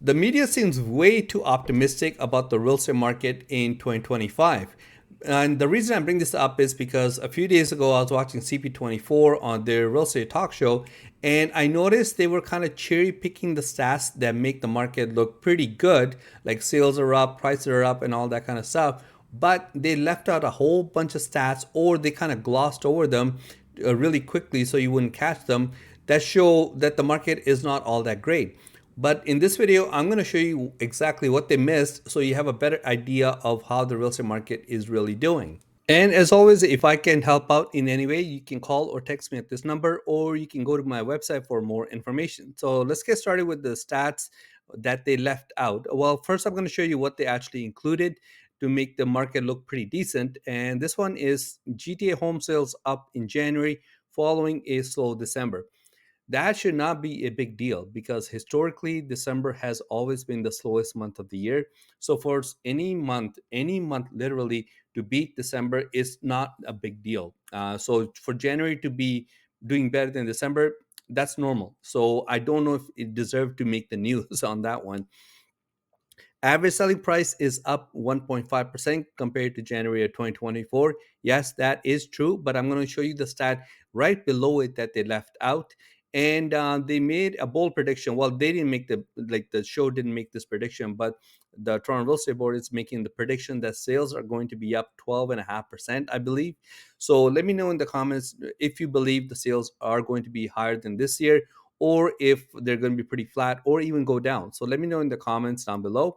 The media seems way too optimistic about the real estate market in 2025. And the reason I bring this up is because a few days ago I was watching CP24 on their real estate talk show, and I noticed they were kind of cherry picking the stats that make the market look pretty good, like sales are up, prices are up, and all that kind of stuff. But they left out a whole bunch of stats, or they kind of glossed over them really quickly so you wouldn't catch them, that show that the market is not all that great. But in this video, I'm going to show you exactly what they missed so you have a better idea of how the real estate market is really doing. And as always, if I can help out in any way, you can call or text me at this number, or you can go to my website for more information. So let's get started with the stats that they left out. Well, first, I'm going to show you what they actually included to make the market look pretty decent. And this one is GTA home sales up in January following a slow December. That should not be a big deal because historically December has always been the slowest month of the year. So for any month literally to beat December is not a big deal. So for January to be doing better than December, that's normal. So I don't know if it deserved to make the news on that one. Average selling price is up 1.5% compared to January of 2024. Yes, that is true, but I'm going to show you the stat right below it that they left out. And they made a bold prediction. Well, they didn't make the show didn't make this prediction, but the Toronto Real Estate Board is making the prediction that sales are going to be up 12.5%, I believe. So let me know in the comments if you believe the sales are going to be higher than this year, or if they're going to be pretty flat or even go down. So let me know in the comments down below.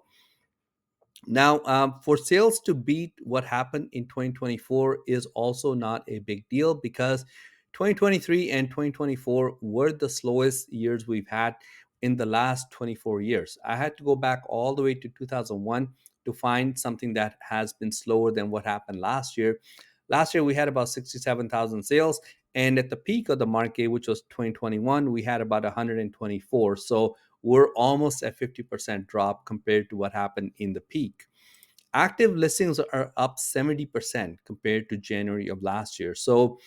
Now, for sales to beat what happened in 2024 is also not a big deal because 2023 and 2024 were the slowest years we've had in the last 24 years. I had to go back all the way to 2001 to find something that has been slower than what happened last year. Last year, we had about 67,000 sales. And at the peak of the market, which was 2021, we had about 124. So we're almost at 50% drop compared to what happened in the peak. Active listings are up 70% compared to January of last year. So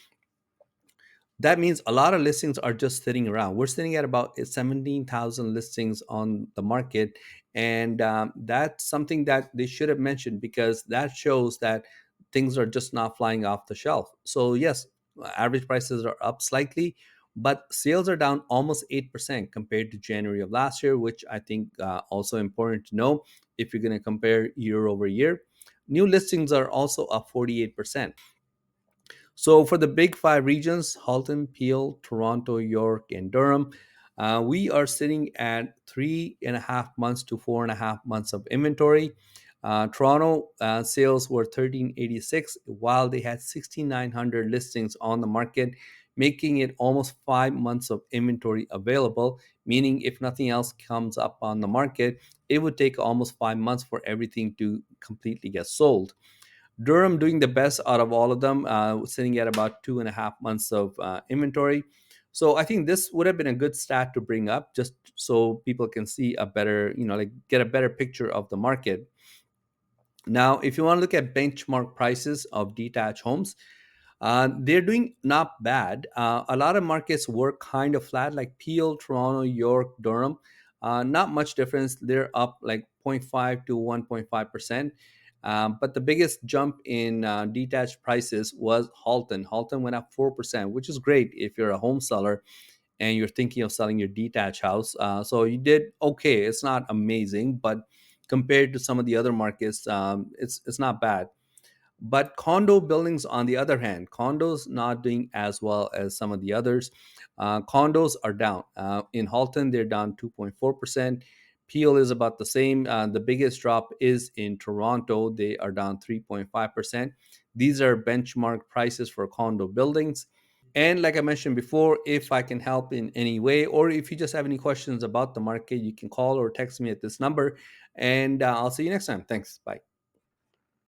that means a lot of listings are just sitting around. We're sitting at about 17,000 listings on the market. And that's something that they should have mentioned because that shows that things are just not flying off the shelf. So, yes, average prices are up slightly, but sales are down almost 8% compared to January of last year, which I think also important to know if you're going to compare year over year. New listings are also up 48%. So for the big five regions, Halton, Peel, Toronto, York, and Durham, we are sitting at 3.5 months to 4.5 months of inventory. Toronto sales were 1386, while they had 6,900 listings on the market, making it almost 5 months of inventory available. Meaning, if nothing else comes up on the market, it would take almost 5 months for everything to completely get sold. Durham doing the best out of all of them, sitting at about 2.5 months of inventory. So I think this would have been a good stat to bring up just so people can see a better, like get a better picture of the market. Now, if you want to look at benchmark prices of detached homes, they're doing not bad. A lot of markets were kind of flat, like Peel, Toronto, York, Durham. Not much difference. They're up like 0.5 to 1.5%. But the biggest jump in detached prices was Halton. Halton went up 4%, which is great if you're a home seller and you're thinking of selling your detached house. So you did okay. It's not amazing, but compared to some of the other markets, it's not bad. But condo buildings, on the other hand, condos not doing as well as some of the others. Condos are down. In Halton, they're down 2.4%. Peel is about the same. The biggest drop is in Toronto. They are down 3.5%. These are benchmark prices for condo buildings. And like I mentioned before, if I can help in any way, or if you just have any questions about the market, you can call or text me at this number. And I'll see you next time. Thanks. Bye.